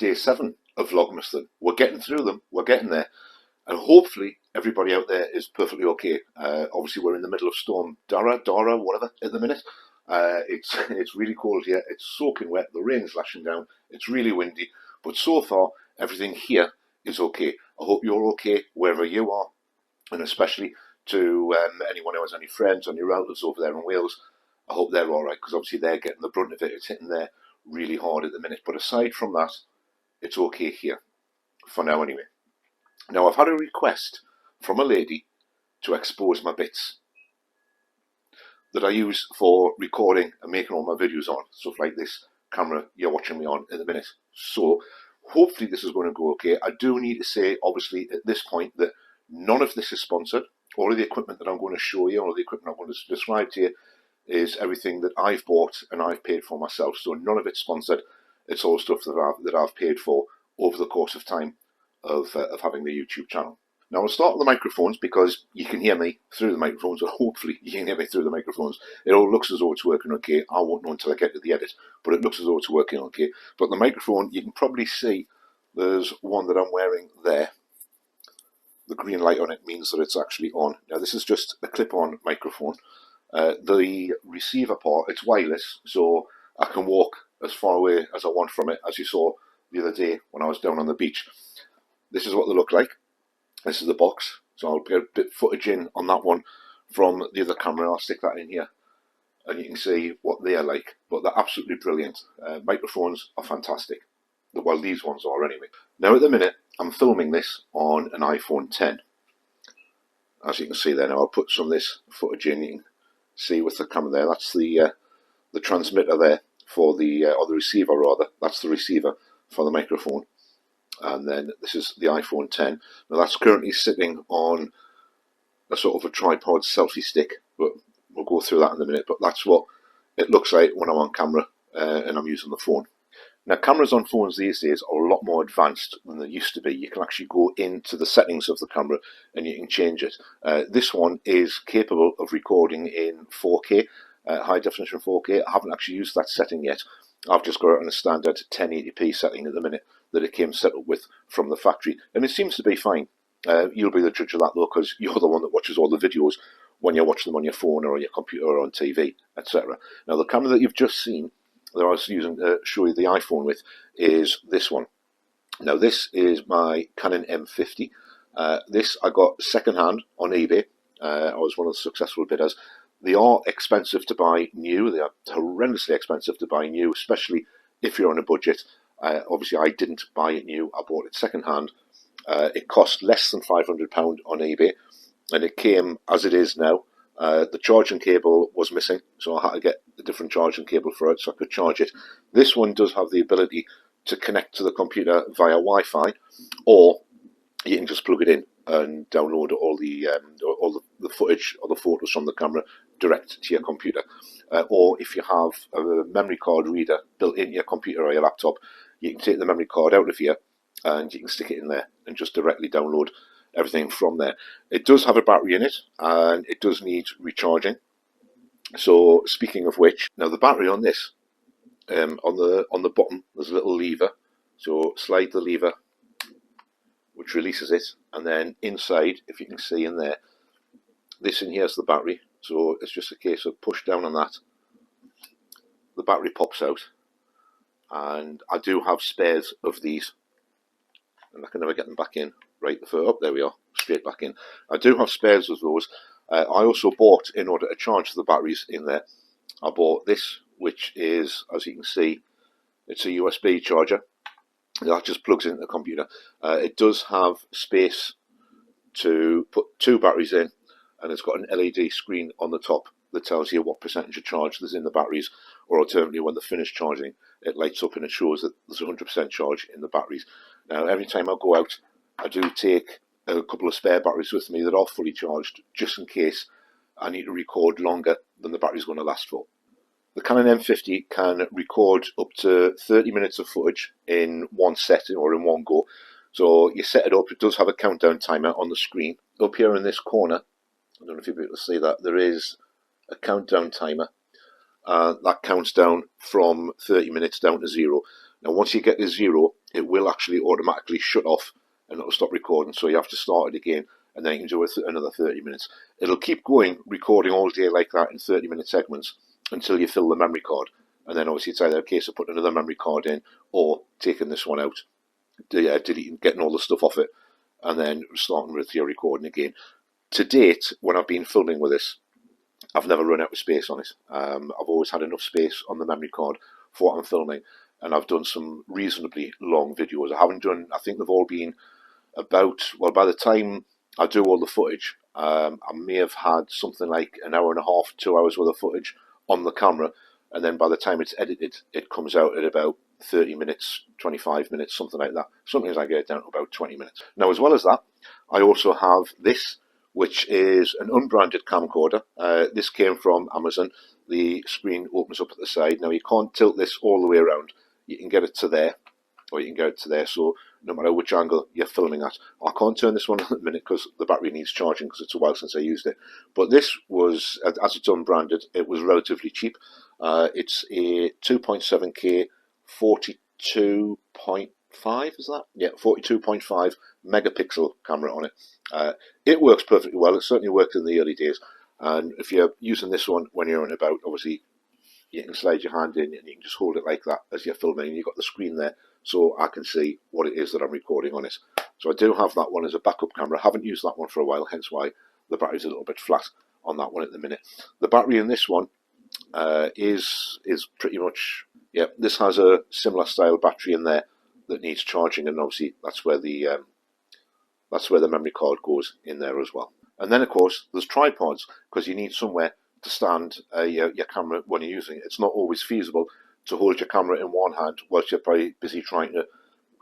day 7 of Vlogmas then. We're getting through them, we're getting there, and hopefully everybody out there is perfectly okay. Obviously we're in the middle of Storm Dara, whatever, at the minute. It's really cold here, it's soaking wet, the rain's lashing down, it's really windy, but so far everything here is okay. I hope you're okay wherever you are, and especially to anyone who has any friends, any relatives over there in Wales. I hope they're alright, because obviously they're getting the brunt of it. It's hitting there really hard at the minute. But aside from that, it's okay here, for now anyway. Now, I've had a request from a lady to expose my bits that I use for recording and making all my videos on. Stuff like this camera you're watching me on in a minute. So, hopefully this is going to go okay. I do need to say, obviously, at this point, that none of this is sponsored. All of the equipment that I'm going to show you, all of the equipment I'm going to describe to you, is everything that I've bought and I've paid for myself. So none of it's sponsored. It's all stuff that I've paid for over the course of time of having the YouTube channel. Now I'll start with the microphones, because you can hear me through the microphones, or hopefully you can hear me through the microphones. It all looks as though it's working okay. I won't know until I get to the edit, but it looks as though it's working okay. But the microphone, you can probably see there's one that I'm wearing there. The green light on it means that it's actually on. Now this is just a clip-on microphone. The receiver part, it's wireless, so I can walk as far away as I want from it, as you saw the other day when I was down on the beach. This is what they look like. This is the box, so I'll put a bit of footage in on that one from the other camera. I'll stick that in here, and you can see what they are like. But they're absolutely brilliant. Microphones are fantastic. Well, these ones are anyway. Now at the minute, I'm filming this on an iPhone 10. As you can see there now, I'll put some of this footage in. You can see with the camera there, that's the transmitter there for the, or the receiver rather, that's the receiver for the microphone. And then this is the iPhone 10. Now that's currently sitting on a sort of a tripod selfie stick, but we'll go through that in a minute. But that's what it looks like when I'm on camera and I'm using the phone. Now cameras on phones these days are a lot more advanced than they used to be. You can actually go into the settings of the camera and you can change it. This one is capable of recording in 4K, high definition 4K. I haven't actually used that setting yet. I've just got it on a standard 1080p setting at the minute that it came set up with from the factory, and it seems to be fine. You'll be the judge of that though, because you're the one that watches all the videos when you're watching them on your phone or on your computer or on TV, etc. Now the camera that you've just seen, that I was using to show you the iPhone with, is this one. Now this is my Canon M50. This I got second hand on eBay. I was one of the successful bidders. They are expensive to buy new. They are horrendously expensive to buy new, especially if you're on a budget. Obviously I didn't buy it new, I bought it second hand. It cost less than £500 on eBay, and it came as it is now. The charging cable was missing, so I had to get a different charging cable for it so I could charge it. This one does have the ability to connect to the computer via Wi-Fi, or you can just plug it in and download all the footage or the photos from the camera direct to your computer. Or if you have a memory card reader built into your computer or your laptop, you can take the memory card out of here and you can stick it in there and just directly download everything from there. It does have a battery in it, and it does need recharging. So speaking of which, now the battery on this, on the bottom, there's a little lever. So slide the lever, which releases it, and then inside, if you can see in there, this in here is the battery. So it's just a case of push down on that, the battery pops out, and I do have spares of these, and I can never get them back in. Right, up there we are, straight back in. I do have spares of those. I also bought, in order to charge the batteries in there, I bought this, which is, as you can see, it's a USB charger. That just plugs into the computer. It does have space to put 2 batteries in, and it's got an LED screen on the top that tells you what percentage of charge there's in the batteries, or alternatively, when they're finished charging, it lights up and it shows that there's 100% charge in the batteries. Now, every time I go out, I do take a couple of spare batteries with me that are fully charged, just in case I need to record longer than the battery's going to last for. The Canon M50 can record up to 30 minutes of footage in one setting or in one go. So you set it up, it does have a countdown timer on the screen. Up here in this corner, I don't know if you'll be able to see that, there is a countdown timer. That counts down from 30 minutes down to 0. Now once you get to 0, it will actually automatically shut off and it'll stop recording. So you have to start it again, and then you can do it another 30 minutes. It'll keep going, recording all day like that in 30-minute segments until you fill the memory card. And then obviously it's either a case of putting another memory card in or taking this one out, deleting, getting all the stuff off it, and then starting with your recording again. To date, when I've been filming with this, I've never run out of space on it. I've always had enough space on the memory card for what I'm filming, and I've done some reasonably long videos. I think they've all been about, well, by the time I do all the footage, I may have had something like an hour and a half, 2 hours worth of footage on the camera, and then by the time it's edited, it comes out at about 30 minutes, 25 minutes, something like that. Sometimes I get it down to about 20 minutes. Now, as well as that, I also have this, which is an unbranded camcorder. This came from Amazon. The screen opens up at the side. Now, you can't tilt this all the way around. You can get it to there, or you can get it to there, so no matter which angle you're filming at. I can't turn this one at the minute because the battery needs charging, because it's a while since I used it. But this was, as it's unbranded, it was relatively cheap. It's a 2.7K 42.5, is that? Yeah, 42.5 megapixel camera on it. It works perfectly well. It certainly worked in the early days. And if you're using this one when you're out and about, obviously you can slide your hand in and you can just hold it like that as you're filming. You've got the screen there, so I can see what it is that I'm recording on it. So I do have that one as a backup camera. I haven't used that one for a while, hence why the battery's a little bit flat on that one at the minute. The battery in this one is pretty much, yeah, this has a similar style battery in there that needs charging, and obviously that's where the memory card goes in there as well. And then of course there's tripods, because you need somewhere to stand your camera when you're using it. It's not always feasible to hold your camera in one hand whilst you're probably busy trying to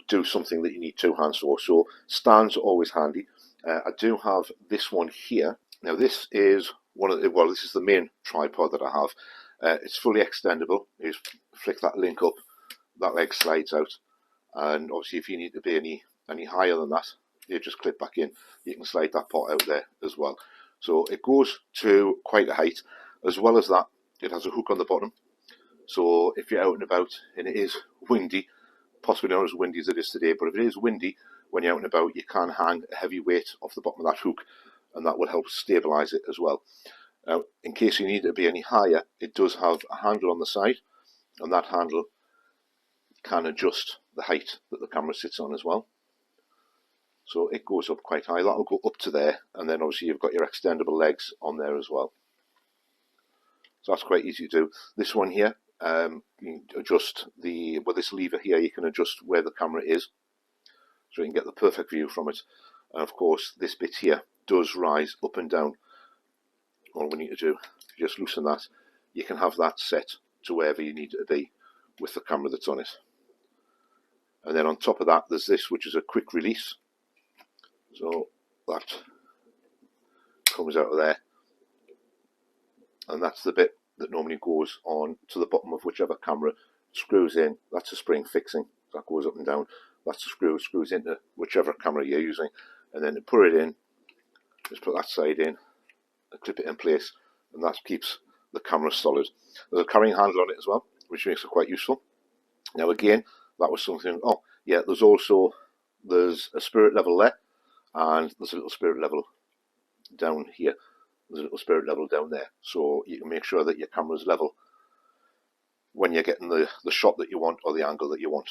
do something that you need two hands for. So stands are always handy. I do have this one here. Now this is this is the main tripod that I have. It's fully extendable. You just flick that link up, that leg slides out, and obviously if you need to be any higher than that, you just clip back in. You can slide that part out there as well. So it goes to quite a height. As well as that, it has a hook on the bottom. So if you're out and about and it is windy, possibly not as windy as it is today, but if it is windy when you're out and about, you can hang a heavy weight off the bottom of that hook, and that will help stabilize it as well. Now, in case you need it to be any higher, it does have a handle on the side, and that handle can adjust the height that the camera sits on as well. So it goes up quite high. That'll go up to there, and then obviously you've got your extendable legs on there as well. So that's quite easy to do. This one here, you can adjust with this lever here, you can adjust where the camera is, so you can get the perfect view from it. And of course, this bit here does rise up and down. All we need to do is just loosen that. You can have that set to wherever you need it to be with the camera that's on it. And then on top of that, there's this, which is a quick release. So that comes out of there, and that's the bit that normally goes on to the bottom of whichever camera, screws in. That's a spring fixing that goes up and down. That's a screws into whichever camera you're using, and then to put it in, just put that side in and clip it in place, and that keeps the camera solid. There's a carrying handle on it as well, which makes it quite useful. Now again, that was something. Oh yeah, there's a spirit level there. And there's a little spirit level down here. There's a little spirit level down there. So you can make sure that your camera's level when you're getting the shot that you want or the angle that you want.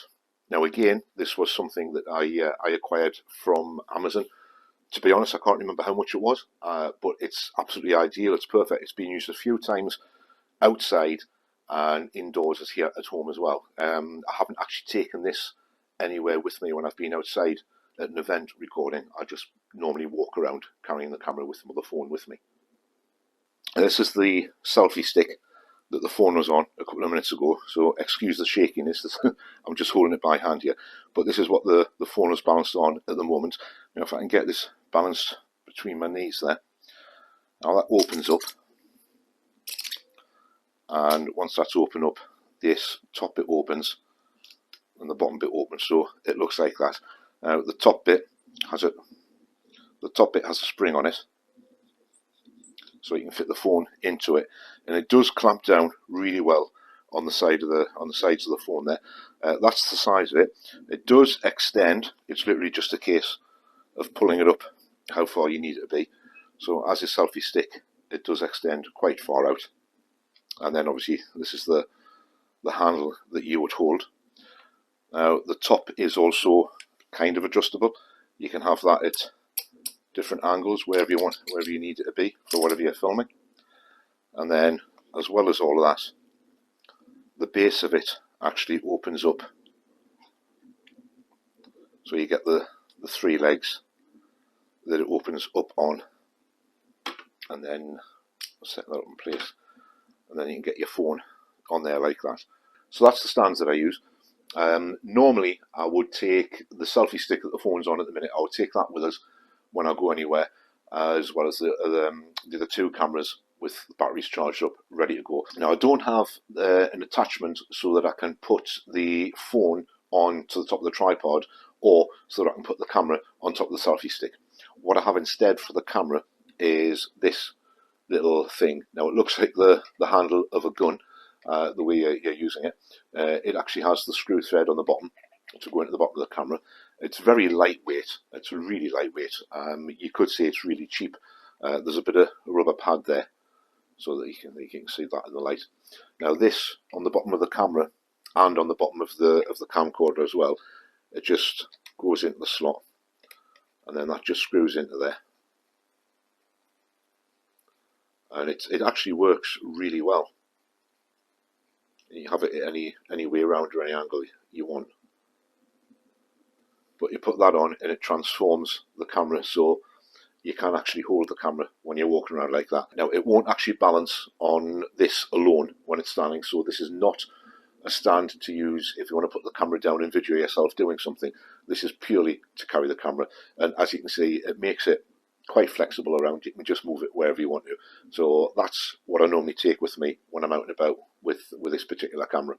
Now again, this was something that I acquired from Amazon. To be honest, I can't remember how much it was, but it's absolutely ideal. It's perfect. It's been used a few times outside and indoors as here at home as well. I haven't actually taken this anywhere with me when I've been outside at an event recording. I just normally walk around carrying the camera with the phone with me. And this is the selfie stick that the phone was on a couple of minutes ago, so excuse the shakiness. I'm just holding it by hand here, but this is what the phone was balanced on at the moment. Now if I can get this balanced between my knees there, now that opens up, and once that's opened up, this top bit opens and the bottom bit opens, so it looks like that. Now the top bit has a spring on it, so you can fit the phone into it, and it does clamp down really well on the sides of the phone there. That's the size of it. It does extend. It's literally just a case of pulling it up how far you need it to be. So as a selfie stick, it does extend quite far out. And then obviously this is the handle that you would hold. Now the top is also kind of adjustable. You can have that at different angles wherever you want, wherever you need it to be for whatever you're filming. And then, as well as all of that, the base of it actually opens up. So you get the 3 legs that it opens up on, and then set that up in place, and then you can get your phone on there like that. So that's the stands that I use. Normally I would take the selfie stick that the phone's on at the minute, I would take that with us when I go anywhere, as well as the other 2 cameras with the batteries charged up, ready to go. Now I don't have an attachment so that I can put the phone on to the top of the tripod, or so that I can put the camera on top of the selfie stick. What I have instead for the camera is this little thing. Now it looks like the handle of a gun, the way you're using it. It actually has the screw thread on the bottom to go into the bottom of the camera. It's very lightweight. It's really lightweight. You could say it's really cheap. There's a bit of a rubber pad there, so that you can see that in the light. Now this on the bottom of the camera and on the bottom of the camcorder as well, it just goes into the slot, and then that just screws into there, and it actually works really well. You have it any way around or any angle you want. But you put that on and it transforms the camera so you can actually hold the camera when you're walking around like that. Now it won't actually balance on this alone when it's standing, so this is not a stand to use if you want to put the camera down and video yourself doing something. This is purely to carry the camera, and as you can see, it makes it quite flexible around. You can just move it wherever you want to. So that's what I normally take with me when I'm out and about with this particular camera.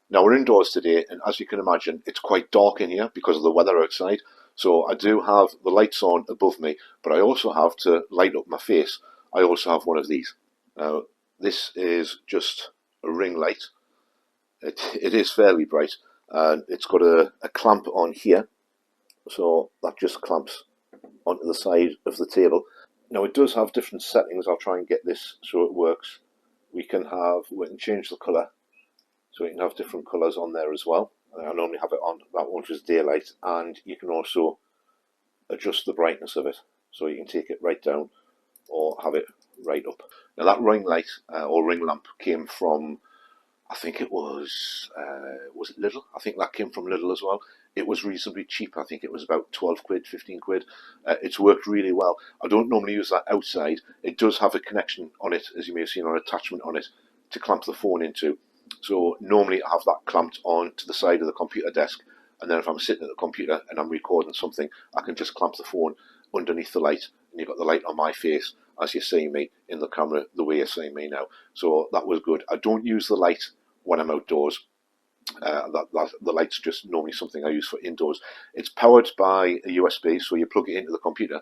Now we're indoors today, and as you can imagine, it's quite dark in here because of the weather outside. So I do have the lights on above me, but I also have to light up my face. I also have one of these. Now this is just a ring light. It is fairly bright, and it's got a clamp on here, so that just clamps onto the side of the table. Now it does have different settings. I'll try and get this so it works. We can change the colour, so you can have different colours on there as well. I normally have it on that one, which is daylight, and you can also adjust the brightness of it, so you can take it right down or have it right up. Now that ring light or ring lamp came from, I think it was it Lidl? I think that came from Lidl as well. It was reasonably cheap. I think it was about 12 quid, 15 quid. It's worked really well. I don't normally use that outside. It does have a connection on it, as you may have seen, or an attachment on it to clamp the phone into. So normally I have that clamped on to the side of the computer desk, and then if I'm sitting at the computer and I'm recording something, I can just clamp the phone underneath the light, and you've got the light on my face as you're seeing me in the camera the way you're seeing me now. So that was good. I don't use the light when I'm outdoors. The light's just normally something I use for indoors. It's powered by a USB, so you plug it into the computer.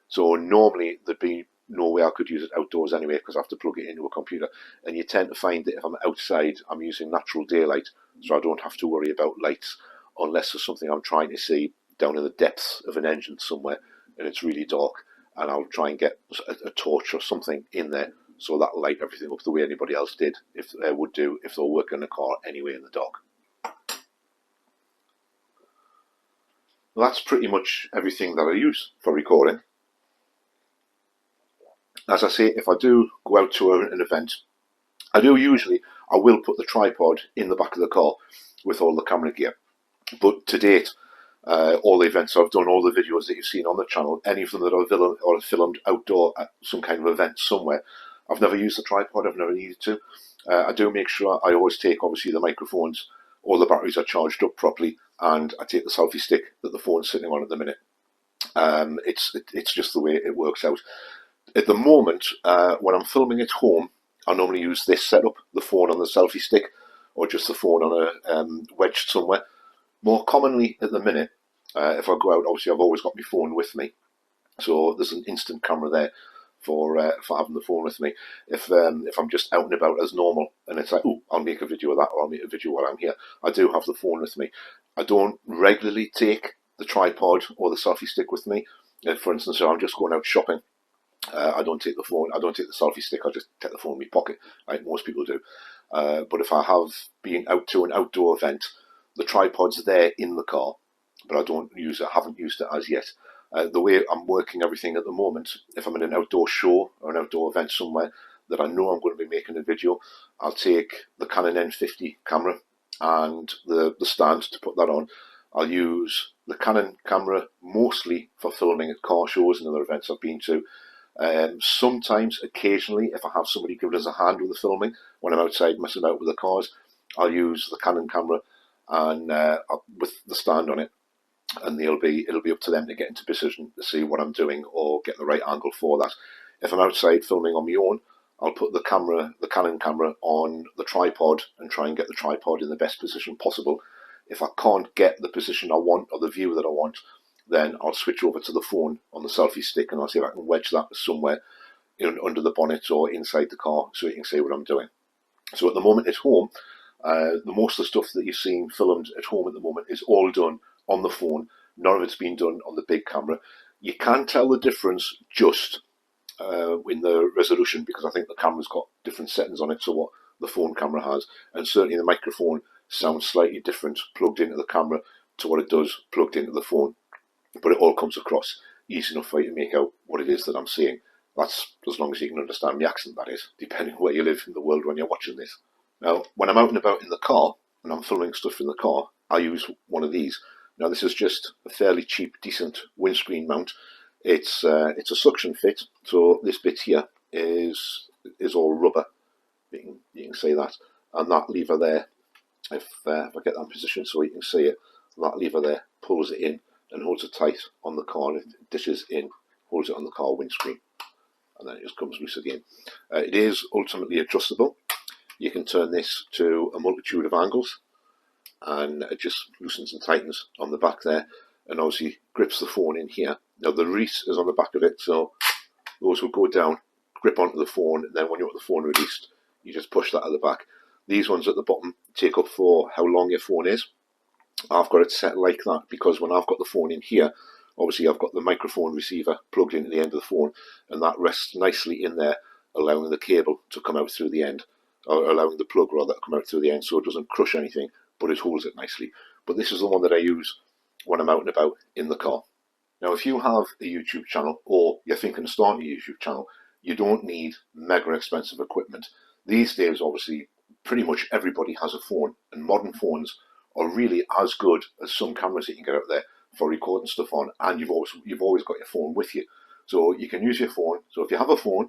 So normally there'd be no way I could use it outdoors anyway, because I have to plug it into a computer. And you tend to find that if I'm outside, I'm using natural daylight, so I don't have to worry about lights unless there's something I'm trying to see down in the depths of an engine somewhere and it's really dark, and I'll try and get a torch or something in there so that'll light everything up the way anybody else would do if they're working in a car anyway in the dark. Well, that's pretty much everything that I use for recording. As I say, if I do go out to an event, I will put the tripod in the back of the car with all the camera gear. But to date, all the events I've done, all the videos that you've seen on the channel, any of them that I've filmed outdoor at some kind of event somewhere, I've never used the tripod, I've never needed to. I do make sure I always take, obviously, the microphones, all the batteries are charged up properly, and I take the selfie stick that the phone's sitting on at the minute. It's just the way it works out. At the moment, when I'm filming at home, I normally use this setup, the phone on the selfie stick, or just the phone on a wedged somewhere. More commonly at the minute, if I go out, obviously I've always got my phone with me, so there's an instant camera there. for having the phone with me. If I'm just out and about as normal, and it's like, oh, I'll make a video of that, or I'll make a video while I'm here, I do have the phone with me. I don't regularly take the tripod or the selfie stick with me. For instance, if I'm just going out shopping, I don't take the phone, I don't take the selfie stick, I just take the phone in my pocket, like most people do. But if I have been out to an outdoor event, the tripod's there in the car, but I don't use it, I haven't used it as yet. The way I'm working everything at the moment, if I'm in an outdoor show or an outdoor event somewhere that I know I'm going to be making a video, I'll take the Canon N50 camera and the stand to put that on. I'll use the Canon camera mostly for filming at car shows and other events I've been to. Sometimes, occasionally, if I have somebody giving us a hand with the filming, when I'm outside messing about with the cars, I'll use the Canon camera and with the stand on it, and it'll be up to them to get into position to see what I'm doing or get the right angle for that. If I'm outside filming on my own, I'll put the Canon camera on the tripod and try and get the tripod in the best position possible. If I can't get the position I want or the view that I want, then I'll switch over to the phone on the selfie stick and I'll see if I can wedge that somewhere under the bonnet or inside the car so you can see what I'm doing. So at the moment at home, the most of the stuff that you've seen filmed at home at the moment is all done on the phone. None of it's been done on the big camera. You can tell the difference just in the resolution, because I think the camera's got different settings on it to what the phone camera has, and certainly the microphone sounds slightly different plugged into the camera to what it does plugged into the phone. But it all comes across easy enough for you to make out what it is that I'm saying. That's as long as you can understand the accent, that is, depending where you live in the world when you're watching this. Now, when I'm out and about in the car, and I'm filming stuff in the car, I use one of these. Now, this is just a fairly cheap, decent windscreen mount. It's a suction fit, so this bit here is all rubber. You can see that. And that lever there, if I get that in position so you can see it, that lever there pulls it in and holds it tight on the car, and it dishes in, holds it on the car windscreen, and then it just comes loose again. It is ultimately adjustable. You can turn this to a multitude of angles, and it just loosens and tightens on the back there, and obviously grips the phone in here. Now the release is on the back of it, so those will go down, grip onto the phone, and then when you want the phone released, you just push that at the back. These ones at the bottom take up for how long your phone is. I've got it set like that because when I've got the phone in here, obviously I've got the microphone receiver plugged into the end of the phone, and that rests nicely in there, allowing the cable to come out through the end, or allowing the plug rather to come out through the end so it doesn't crush anything, but it holds it nicely. But this is the one that I use when I'm out and about in the car. Now, if you have a YouTube channel or you're thinking of starting a YouTube channel, you don't need mega expensive equipment. These days, obviously, pretty much everybody has a phone, and modern phones are really as good as some cameras that you can get out there for recording stuff on, and you've always got your phone with you. So you can use your phone. So if you have a phone,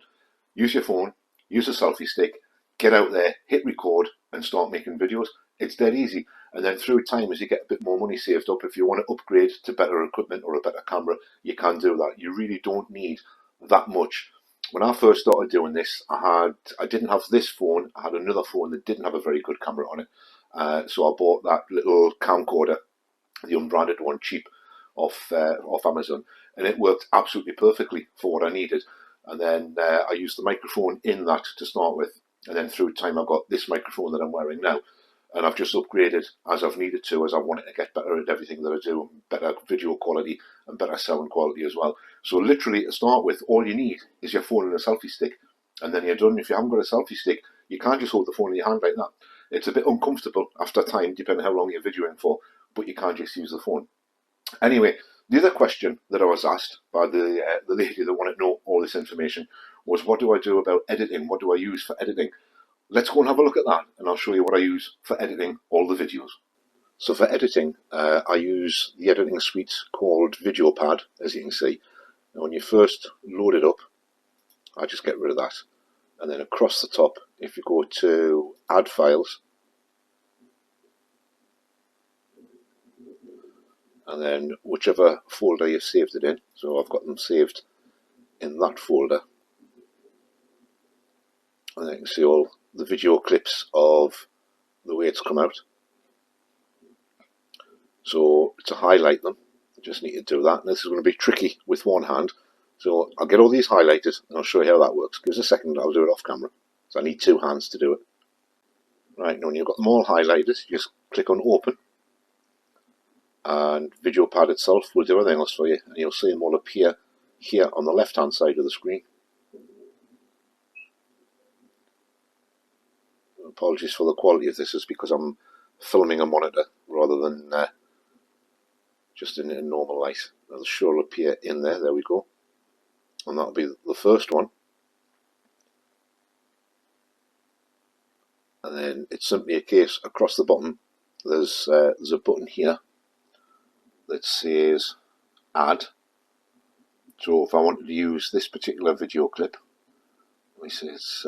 use your phone, use a selfie stick, get out there, hit record, and start making videos. It's dead easy. And then through time, as you get a bit more money saved up, if you want to upgrade to better equipment or a better camera, you can do that. You really don't need that much. When I first started doing this, I didn't have this phone. I had another phone that didn't have a very good camera on it. So I bought that little camcorder, the unbranded one, cheap, off Amazon, and it worked absolutely perfectly for what I needed. And then I used the microphone in that to start with, and then through time I got this microphone that I'm wearing now, and I've just upgraded as I've needed to, as I wanted to get better at everything that I do, better video quality and better sound quality as well. So literally to start with, all you need is your phone and a selfie stick, and then you're done. If you haven't got a selfie stick, you can't just hold the phone in your hand like that. It's a bit uncomfortable after time, depending on how long you're videoing for, but you can't just use the phone. Anyway, the other question that I was asked by the lady that wanted to know all this information was, what do I do about editing? What do I use for editing? Let's go and have a look at that, and I'll show you what I use for editing all the videos. So for editing, I use the editing suite called VideoPad, as you can see. Now when you first load it up, I just get rid of that. And then across the top, if you go to Add Files, and then whichever folder you've saved it in, so I've got them saved in that folder, and then you can see all the video clips of the way it's come out. So to highlight them, you just need to do that. And this is going to be tricky with one hand, So I'll get all these highlighted and I'll show you how that works. Give us a second, I'll do it off camera. So I need 2 hands to do it. Right, now when you've got them all highlighted, you just click on open. And video pad itself will do everything else for you. And you'll see them all appear here on the left hand side of the screen. Apologies for the quality of this, is because I'm filming a monitor rather than just in normal light. It'll sure appear in there. There we go. And that'll be the first one. And then it's simply a case across the bottom. There's a button here that says add. So if I wanted to use this particular video clip, let me see, let's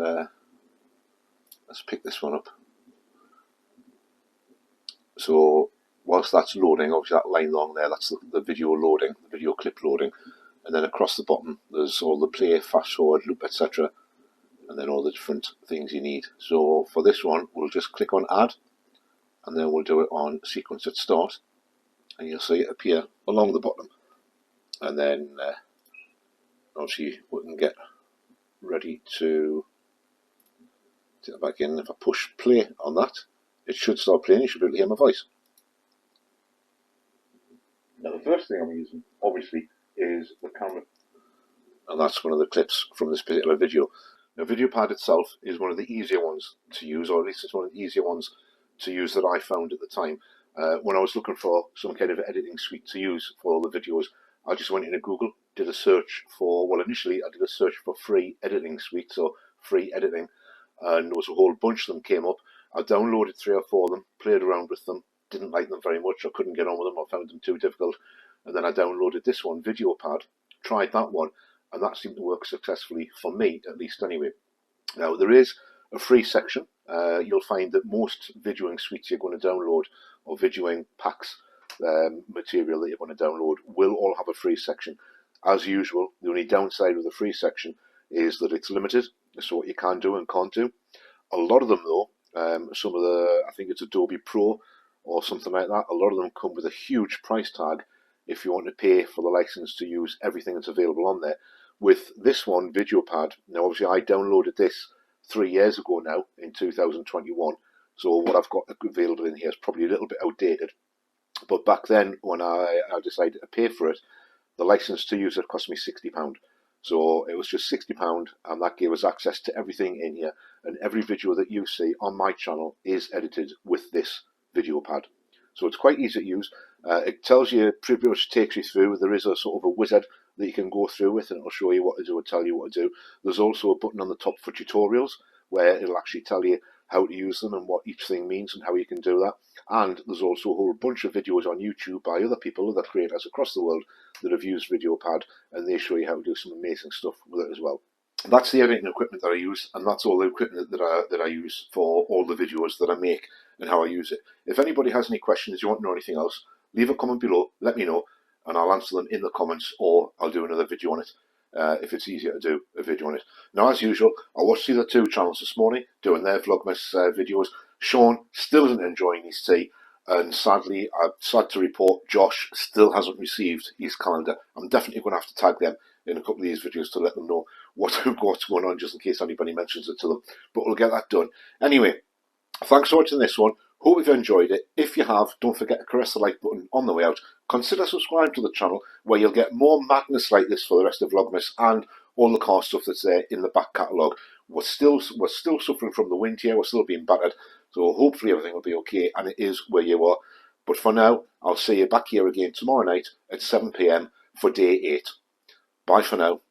pick this one up. So whilst that's loading, obviously that line along there, that's the video loading, the video clip loading. And then across the bottom, there's all the play, fast forward, loop, etc. And then all the different things you need. So for this one, we'll just click on add, and then we'll do it on sequence at start. And you'll see it appear along the bottom. And then obviously we can get ready to take it back in. If I push play on that, it should start playing. You should be able to hear my voice. Now the first thing I'm using, obviously, is the camera. And that's one of the clips from this particular video. Now VideoPad itself is one of the easier ones to use, or at least it's one of the easier ones to use that I found at the time. When I was looking for some kind of editing suite to use for all the videos, I just went into Google, did a search for, well initially I did a search for free editing suites or free editing, and there was a whole bunch of them came up. I downloaded 3 or 4 of them, played around with them, didn't like them very much, I couldn't get on with them, I found them too difficult, and then I downloaded this one, VideoPad, tried that one, and that seemed to work successfully for me, at least anyway. Now there is a free section. You'll find that most videoing suites you're going to download, or videoing packs, material that you're going to download, will all have a free section. As usual, the only downside of the free section is that it's limited, so what you can do and can't do. A lot of them though, some of the, I think it's Adobe Pro or something like that, a lot of them come with a huge price tag if you want to pay for the license to use everything that's available on there. With this one, VideoPad, now obviously I downloaded this 3 years ago now, in 2021, so what I've got available in here is probably a little bit outdated. But back then, when I decided to pay for it, the license to use it cost me £60. So it was just £60, and that gave us access to everything in here. And every video that you see on my channel is edited with this VideoPad. So it's quite easy to use. It tells you, pretty much takes you through. There is a sort of a wizard that you can go through with, and it'll show you what to do and tell you what to do. There's also a button on the top for tutorials, where it'll actually tell you how to use them and what each thing means and how you can do that. And there's also a whole bunch of videos on YouTube by other people, other creators across the world, that have used VideoPad, and they show you how to do some amazing stuff with it as well. That's the editing equipment that I use, and that's all the equipment that I use for all the videos that I make and how I use it. If anybody has any questions, you want to know anything else, leave a comment below, let me know, and I'll answer them in the comments, or I'll do another video on it. If it's easier to do a video on it. Now, as usual, I watched the other 2 channels this morning doing their Vlogmas videos. Sean still isn't enjoying his tea, and sadly, I'm sad to report, Josh still hasn't received his calendar. I'm definitely going to have to tag them in a couple of these videos to let them know what's going on, just in case anybody mentions it to them. But we'll get that done. Anyway, thanks for watching this one. Hope you've enjoyed it. If you have, don't forget to press the like button on the way out. Consider subscribing to the channel, where you'll get more madness like this for the rest of Vlogmas and all the car stuff that's there in the back catalogue. We're still suffering from the wind here. We're still being battered. So hopefully everything will be okay, and it is where you are. But for now, I'll see you back here again tomorrow night at 7 PM for day 8. Bye for now.